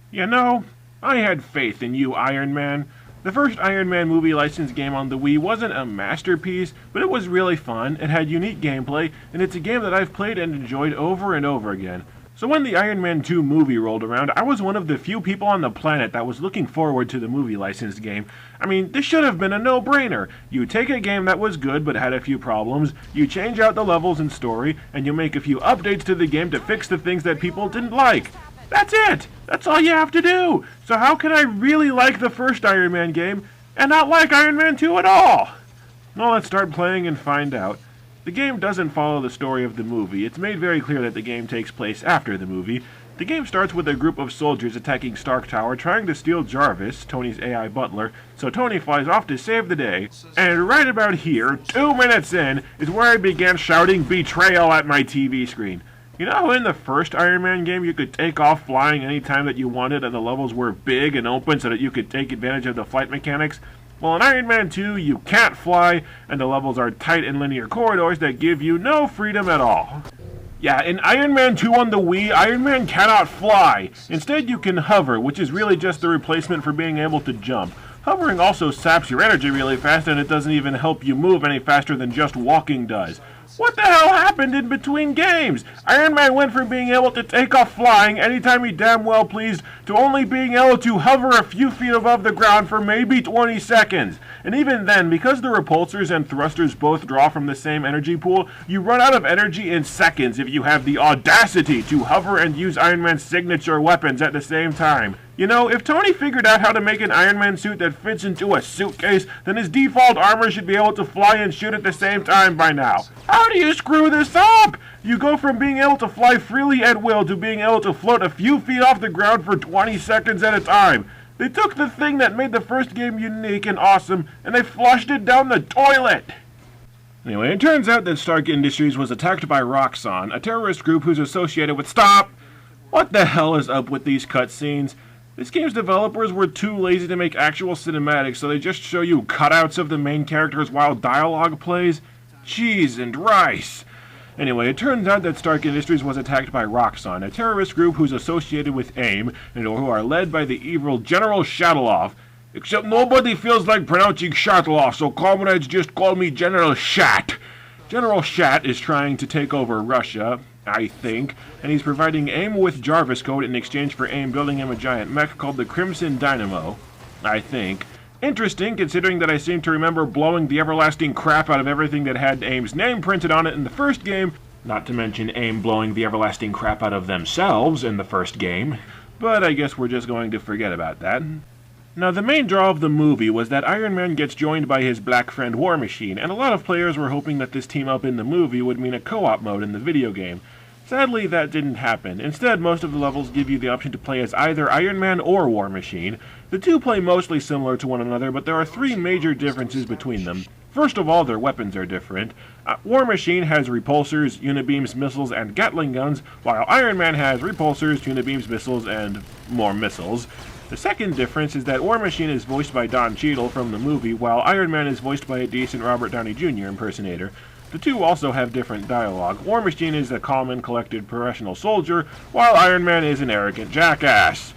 You know, I had faith in you, Iron Man. The first Iron Man movie licensed game on the Wii wasn't a masterpiece, but it was really fun, it had unique gameplay, and it's a game that I've played and enjoyed over and over again. So when the Iron Man 2 movie rolled around, I was one of the few people on the planet that was looking forward to the movie licensed game. I mean, this should have been a no-brainer. You take a game that was good but had a few problems, you change out the levels and story, and you make a few updates to the game to fix the things that people didn't like. That's it! That's all you have to do! So how can I really like the first Iron Man game and not like Iron Man 2 at all? Well, let's start playing and find out. The game doesn't follow the story of the movie. It's made very clear that the game takes place after the movie. The game starts with a group of soldiers attacking Stark Tower trying to steal Jarvis, Tony's AI butler, so Tony flies off to save the day. And right about here, 2 minutes in, is where I began shouting betrayal at my TV screen. You know how in the first Iron Man game you could take off flying anytime that you wanted and the levels were big and open so that you could take advantage of the flight mechanics? Well, in Iron Man 2, you can't fly, and the levels are tight and linear corridors that give you no freedom at all. Yeah, in Iron Man 2 on the Wii, Iron Man cannot fly. Instead, you can hover, which is really just the replacement for being able to jump. Hovering also saps your energy really fast, and it doesn't even help you move any faster than just walking does. What the hell happened in between games? Iron Man went from being able to take off flying anytime he damn well pleased to only being able to hover a few feet above the ground for maybe 20 seconds. And even then, because the repulsors and thrusters both draw from the same energy pool, you run out of energy in seconds if you have the audacity to hover and use Iron Man's signature weapons at the same time. You know, if Tony figured out how to make an Iron Man suit that fits into a suitcase, then his default armor should be able to fly and shoot at the same time by now. How do you screw this up? You go from being able to fly freely at will to being able to float a few feet off the ground for 20 seconds at a time. They took the thing that made the first game unique and awesome, and they flushed it down the toilet. Anyway, it turns out that Stark Industries was attacked by Roxxon, a terrorist group who's associated with— Stop! What the hell is up with these cutscenes? This game's developers were too lazy to make actual cinematics, so they just show you cutouts of the main characters while dialogue plays? Cheese and rice! Anyway, it turns out that Stark Industries was attacked by Roxxon, a terrorist group who's associated with AIM, and who are led by the evil General Shattleoff. Except nobody feels like pronouncing Shattleoff, so comrades just call me General Shat. General Shat is trying to take over Russia, I think, and he's providing AIM with Jarvis code in exchange for AIM building him a giant mech called the Crimson Dynamo, I think. Interesting, considering that I seem to remember blowing the everlasting crap out of everything that had AIM's name printed on it in the first game, not to mention AIM blowing the everlasting crap out of themselves in the first game, but I guess we're just going to forget about that. Now, the main draw of the movie was that Iron Man gets joined by his black friend War Machine, and a lot of players were hoping that this team-up in the movie would mean a co-op mode in the video game. Sadly, that didn't happen. Instead, most of the levels give you the option to play as either Iron Man or War Machine. The two play mostly similar to one another, but there are three major differences between them. First of all, their weapons are different. War Machine has repulsors, unibeams, missiles, and Gatling guns, while Iron Man has repulsors, unibeams, missiles, and more missiles. The second difference is that War Machine is voiced by Don Cheadle from the movie, while Iron Man is voiced by a decent Robert Downey Jr. impersonator. The two also have different dialogue. War Machine is a calm and collected professional soldier, while Iron Man is an arrogant jackass.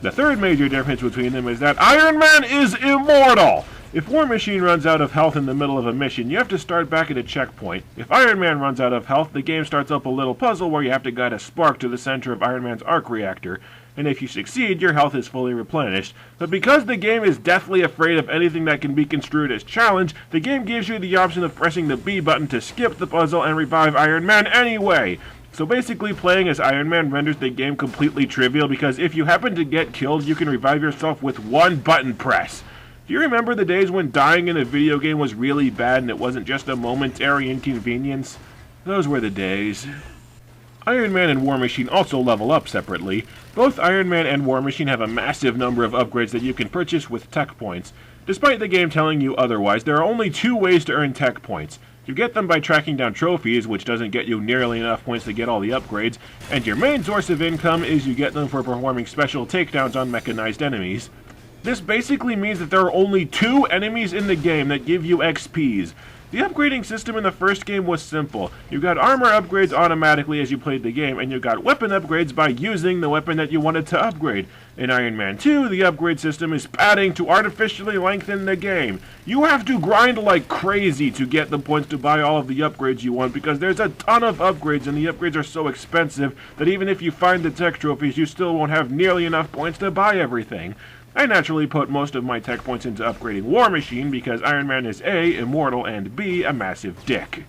The third major difference between them is that Iron Man is immortal! If War Machine runs out of health in the middle of a mission, you have to start back at a checkpoint. If Iron Man runs out of health, the game starts up a little puzzle where you have to guide a spark to the center of Iron Man's arc reactor, and if you succeed, your health is fully replenished. But because the game is deathly afraid of anything that can be construed as challenge, the game gives you the option of pressing the B button to skip the puzzle and revive Iron Man anyway. So basically, playing as Iron Man renders the game completely trivial because if you happen to get killed, you can revive yourself with one button press. Do you remember the days when dying in a video game was really bad and it wasn't just a momentary inconvenience? Those were the days. Iron Man and War Machine also level up separately. Both Iron Man and War Machine have a massive number of upgrades that you can purchase with tech points. Despite the game telling you otherwise, there are only two ways to earn tech points. You get them by tracking down trophies, which doesn't get you nearly enough points to get all the upgrades, and your main source of income is you get them for performing special takedowns on mechanized enemies. This basically means that there are only two enemies in the game that give you XPs. The upgrading system in the first game was simple. You got armor upgrades automatically as you played the game, and you got weapon upgrades by using the weapon that you wanted to upgrade. In Iron Man 2, the upgrade system is padding to artificially lengthen the game. You have to grind like crazy to get the points to buy all of the upgrades you want, because there's a ton of upgrades, and the upgrades are so expensive that even if you find the tech trophies, you still won't have nearly enough points to buy everything. I naturally put most of my tech points into upgrading War Machine because Iron Man is A, immortal, and B, a massive dick.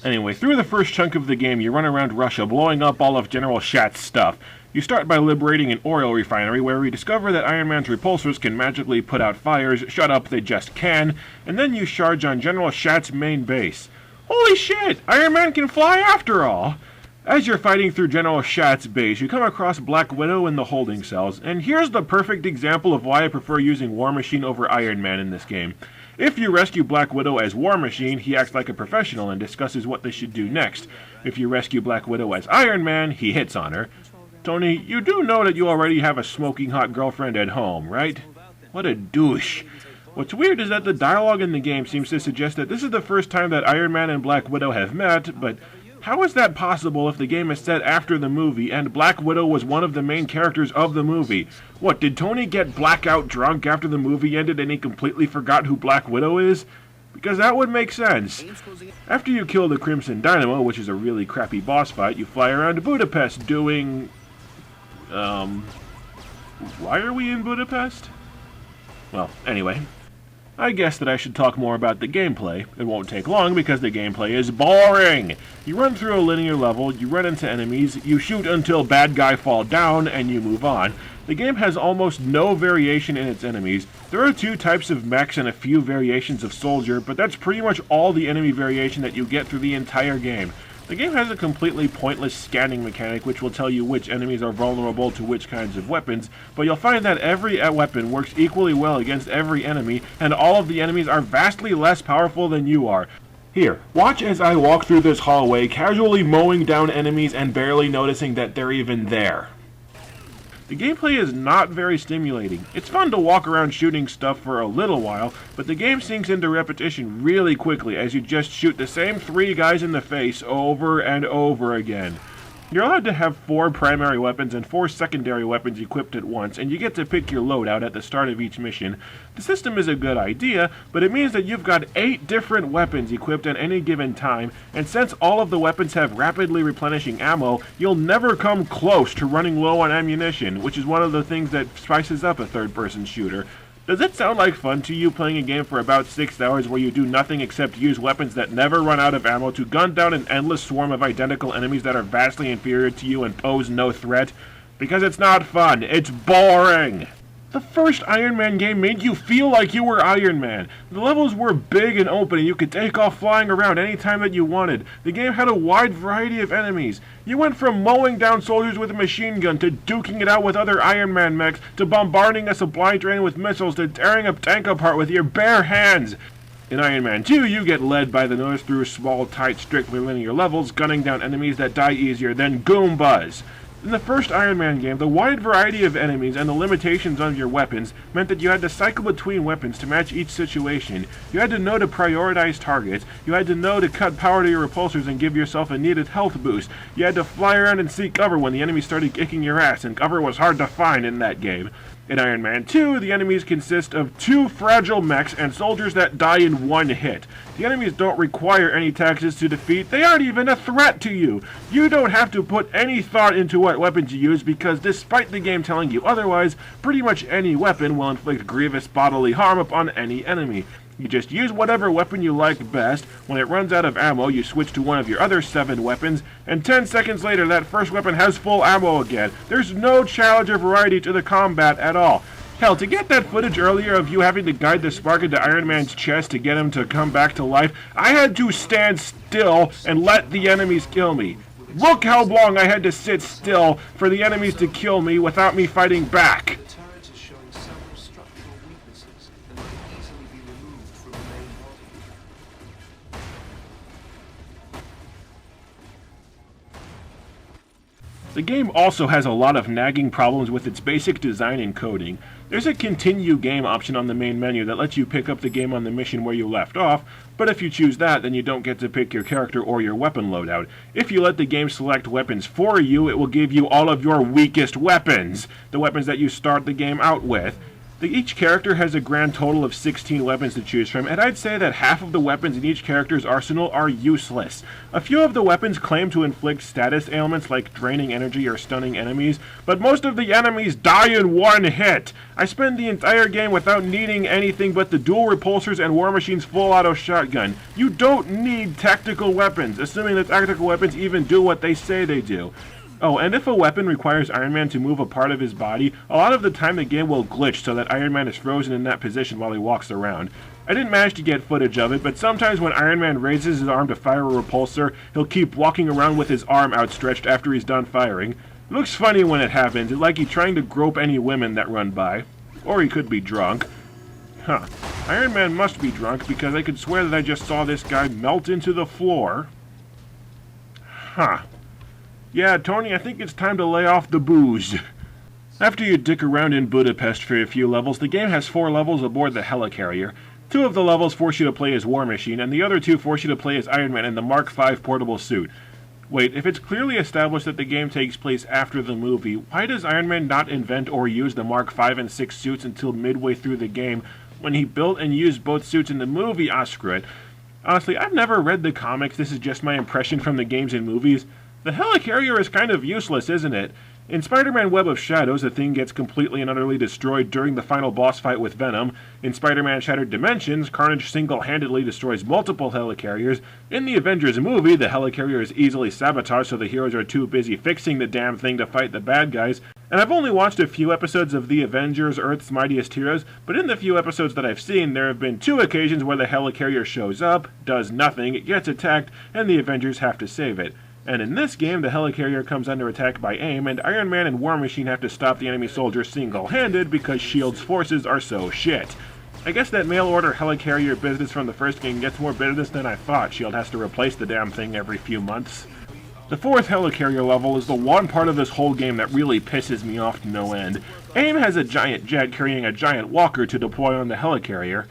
Anyway, through the first chunk of the game, you run around Russia blowing up all of General Shat's stuff. You start by liberating an oil refinery where we discover that Iron Man's repulsors can magically put out fires. Shut up, they just can. And then you charge on General Shat's main base. Holy shit! Iron Man can fly after all! As you're fighting through General Shat's base, you come across Black Widow in the holding cells, and here's the perfect example of why I prefer using War Machine over Iron Man in this game. If you rescue Black Widow as War Machine, he acts like a professional and discusses what they should do next. If you rescue Black Widow as Iron Man, he hits on her. Tony, you do know that you already have a smoking hot girlfriend at home, right? What a douche. What's weird is that the dialogue in the game seems to suggest that this is the first time that Iron Man and Black Widow have met, but how is that possible if the game is set after the movie and Black Widow was one of the main characters of the movie? What, did Tony get blackout drunk after the movie ended and he completely forgot who Black Widow is? Because that would make sense. After you kill the Crimson Dynamo, which is a really crappy boss fight, you fly around Budapest doing... why are we in Budapest? Well, anyway. I guess that I should talk more about the gameplay. It won't take long because the gameplay is boring! You run through a linear level, you run into enemies, you shoot until bad guy fall down, and you move on. The game has almost no variation in its enemies. There are 2 types of mechs and a few variations of soldier, but that's pretty much all the enemy variation that you get through the entire game. The game has a completely pointless scanning mechanic which will tell you which enemies are vulnerable to which kinds of weapons, but you'll find that every weapon works equally well against every enemy, and all of the enemies are vastly less powerful than you are. Here, watch as I walk through this hallway, casually mowing down enemies and barely noticing that they're even there. The gameplay is not very stimulating. It's fun to walk around shooting stuff for a little while, but the game sinks into repetition really quickly as you just shoot the same 3 guys in the face over and over again. You're allowed to have 4 primary weapons and 4 secondary weapons equipped at once, and you get to pick your loadout at the start of each mission. The system is a good idea, but it means that you've got 8 different weapons equipped at any given time, and since all of the weapons have rapidly replenishing ammo, you'll never come close to running low on ammunition, which is one of the things that spices up a third-person shooter. Does it sound like fun to you playing a game for about 6 hours where you do nothing except use weapons that never run out of ammo to gun down an endless swarm of identical enemies that are vastly inferior to you and pose no threat? Because it's not fun, it's boring! The first Iron Man game made you feel like you were Iron Man. The levels were big and open and you could take off flying around any time that you wanted. The game had a wide variety of enemies. You went from mowing down soldiers with a machine gun to duking it out with other Iron Man mechs to bombarding a supply train with missiles to tearing a tank apart with your bare hands. In Iron Man 2, you get led by the nose through small, tight, strictly linear levels, gunning down enemies that die easier than Goombas. In the first Iron Man game, the wide variety of enemies and the limitations on your weapons meant that you had to cycle between weapons to match each situation. You had to know to prioritize targets, you had to know to cut power to your repulsors and give yourself a needed health boost, you had to fly around and seek cover when the enemy started kicking your ass, and cover was hard to find in that game. In Iron Man 2, the enemies consist of 2 fragile mechs and soldiers that die in 1 hit. The enemies don't require any taxes to defeat, they aren't even a threat to you. You don't have to put any thought into what weapons you use because despite the game telling you otherwise, pretty much any weapon will inflict grievous bodily harm upon any enemy. You just use whatever weapon you like best. When it runs out of ammo, you switch to one of your other 7 weapons, and 10 seconds later that first weapon has full ammo again. There's no challenge or variety to the combat at all. Hell, to get that footage earlier of you having to guide the spark into Iron Man's chest to get him to come back to life, I had to stand still and let the enemies kill me. Look how long I had to sit still for the enemies to kill me without me fighting back. The game also has a lot of nagging problems with its basic design and coding. There's a continue game option on the main menu that lets you pick up the game on the mission where you left off, but if you choose that, then you don't get to pick your character or your weapon loadout. If you let the game select weapons for you, it will give you all of your weakest weapons, the weapons that you start the game out with. Each character has a grand total of 16 weapons to choose from, and I'd say that half of the weapons in each character's arsenal are useless. A few of the weapons claim to inflict status ailments like draining energy or stunning enemies, but most of the enemies die in one hit. I spend the entire game without needing anything but the dual repulsors and War Machine's full auto shotgun. You don't need tactical weapons, assuming that tactical weapons even do what they say they do. Oh, and if a weapon requires Iron Man to move a part of his body, a lot of the time the game will glitch so that Iron Man is frozen in that position while he walks around. I didn't manage to get footage of it, but sometimes when Iron Man raises his arm to fire a repulsor, he'll keep walking around with his arm outstretched after he's done firing. It looks funny when it happens, it's like he's trying to grope any women that run by. Or he could be drunk. Huh. Iron Man must be drunk because I could swear that I just saw this guy melt into the floor. Huh. Yeah, Tony, I think it's time to lay off the booze. After you dick around in Budapest for a few levels, the game has 4 levels aboard the Helicarrier. 2 of the levels force you to play as War Machine, and the other 2 force you to play as Iron Man in the Mark V portable suit. Wait, if it's clearly established that the game takes place after the movie, why does Iron Man not invent or use the Mark V and 6 suits until midway through the game, when he built and used both suits in the movie? Screw it. Honestly, I've never read the comics, this is just my impression from the games and movies. The Helicarrier is kind of useless, isn't it? In Spider-Man Web of Shadows, the thing gets completely and utterly destroyed during the final boss fight with Venom. In Spider-Man Shattered Dimensions, Carnage single-handedly destroys multiple Helicarriers. In the Avengers movie, the Helicarrier is easily sabotaged so the heroes are too busy fixing the damn thing to fight the bad guys. And I've only watched a few episodes of The Avengers, Earth's Mightiest Heroes, but in the few episodes that I've seen, there have been 2 occasions where the Helicarrier shows up, does nothing, it gets attacked, and the Avengers have to save it. And in this game, the Helicarrier comes under attack by AIM, and Iron Man and War Machine have to stop the enemy soldiers single-handed because S.H.I.E.L.D.'s forces are so shit. I guess that mail-order Helicarrier business from the first game gets more business than I thought. S.H.I.E.L.D. has to replace the damn thing every few months. The 4th Helicarrier level is the one part of this whole game that really pisses me off to no end. AIM has a giant jet carrying a giant walker to deploy on the Helicarrier.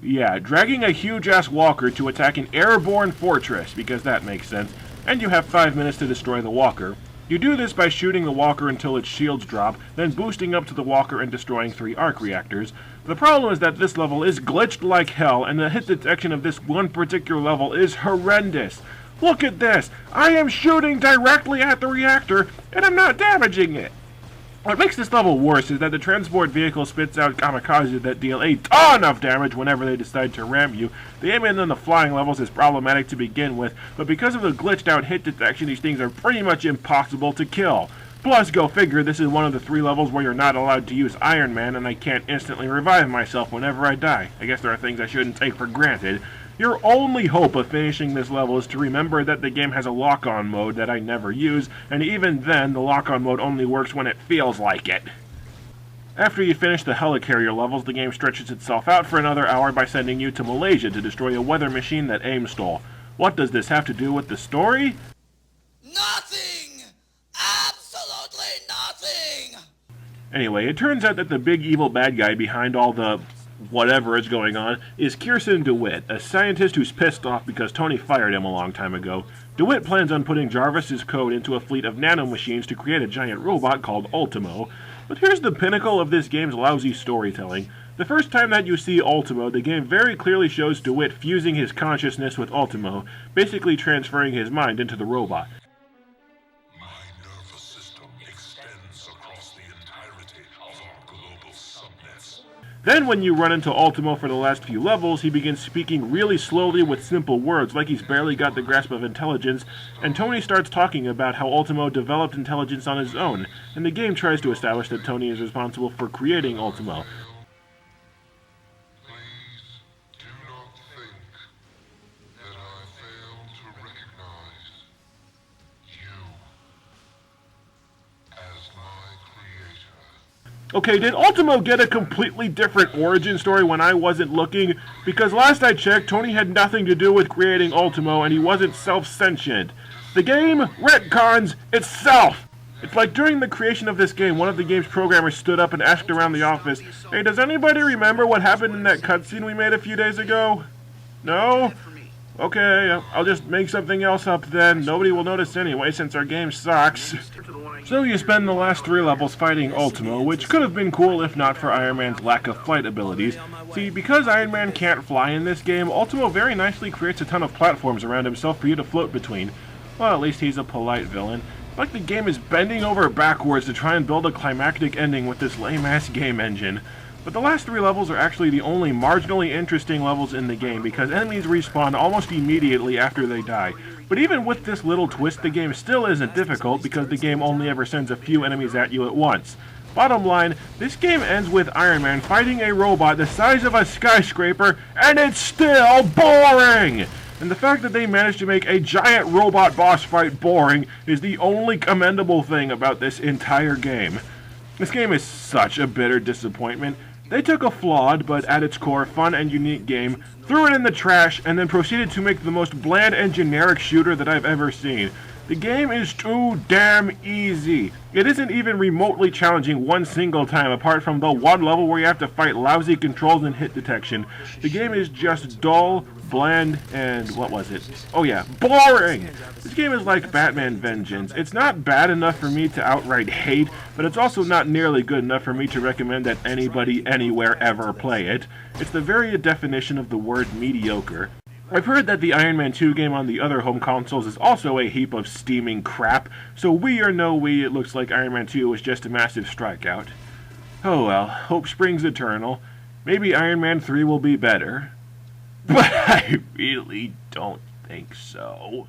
Yeah, dragging a huge-ass walker to attack an airborne fortress, because that makes sense. And you have 5 minutes to destroy the walker. You do this by shooting the walker until its shields drop, then boosting up to the walker and destroying 3 arc reactors. The problem is that this level is glitched like hell, and the hit detection of this one particular level is horrendous. Look at this! I am shooting directly at the reactor, and I'm not damaging it! What makes this level worse is that the transport vehicle spits out kamikazes that deal a ton of damage whenever they decide to ram you. The aiming on the flying levels is problematic to begin with, but because of the glitched out hit detection, these things are pretty much impossible to kill. Plus, go figure, this is one of the 3 levels where you're not allowed to use Iron Man, and I can't instantly revive myself whenever I die. I guess there are things I shouldn't take for granted. Your only hope of finishing this level is to remember that the game has a lock-on mode that I never use, and even then, the lock-on mode only works when it feels like it. After you finish the Helicarrier levels, the game stretches itself out for another hour by sending you to Malaysia to destroy a weather machine that AIM stole. What does this have to do with the story? Nothing! Absolutely nothing! Anyway, it turns out that the big evil bad guy behind all the whatever is going on is Kirsten DeWitt, a scientist who's pissed off because Tony fired him a long time ago. DeWitt plans on putting Jarvis's code into a fleet of nanomachines to create a giant robot called Ultimo. But here's the pinnacle of this game's lousy storytelling. The first time that you see Ultimo, the game very clearly shows DeWitt fusing his consciousness with Ultimo, basically transferring his mind into the robot. My nervous system extends across the entirety of our global subnets. Then when you run into Ultimo for the last few levels, he begins speaking really slowly with simple words, like he's barely got the grasp of intelligence, and Tony starts talking about how Ultimo developed intelligence on his own, and the game tries to establish that Tony is responsible for creating Ultimo. Please do not think that I fail to recognize you as my creator. Okay, did Ultimo get a completely different origin story when I wasn't looking? Because last I checked, Tony had nothing to do with creating Ultimo, and he wasn't self-sentient. The game retcons itself! It's like during the creation of this game, one of the game's programmers stood up and asked around the office, "Hey, does anybody remember what happened in that cutscene we made a few days ago? No? Okay, I'll just make something else up then. Nobody will notice anyway since our game sucks." So you spend the last 3 levels fighting Ultimo, which could have been cool if not for Iron Man's lack of flight abilities. See, because Iron Man can't fly in this game, Ultimo very nicely creates a ton of platforms around himself for you to float between. Well, at least he's a polite villain. Like the game is bending over backwards to try and build a climactic ending with this lame-ass game engine. But the last 3 levels are actually the only marginally interesting levels in the game because enemies respawn almost immediately after they die. But even with this little twist, the game still isn't difficult because the game only ever sends a few enemies at you at once. Bottom line, this game ends with Iron Man fighting a robot the size of a skyscraper, and it's still boring! And the fact that they managed to make a giant robot boss fight boring is the only commendable thing about this entire game. This game is such a bitter disappointment. They took a flawed, but at its core, fun and unique game, threw it in the trash, and then proceeded to make the most bland and generic shooter that I've ever seen. The game is too damn easy. It isn't even remotely challenging one single time, apart from the one level where you have to fight lousy controls and hit detection. The game is just dull, bland, and what was it? Oh yeah, boring! This game is like Batman Vengeance. It's not bad enough for me to outright hate, but it's also not nearly good enough for me to recommend that anybody anywhere ever play it. It's the very definition of the word mediocre. I've heard that the Iron Man 2 game on the other home consoles is also a heap of steaming crap, so we or no we, it looks like Iron Man 2 was just a massive strikeout. Oh well, hope springs eternal. Maybe Iron Man 3 will be better. But I really don't think so.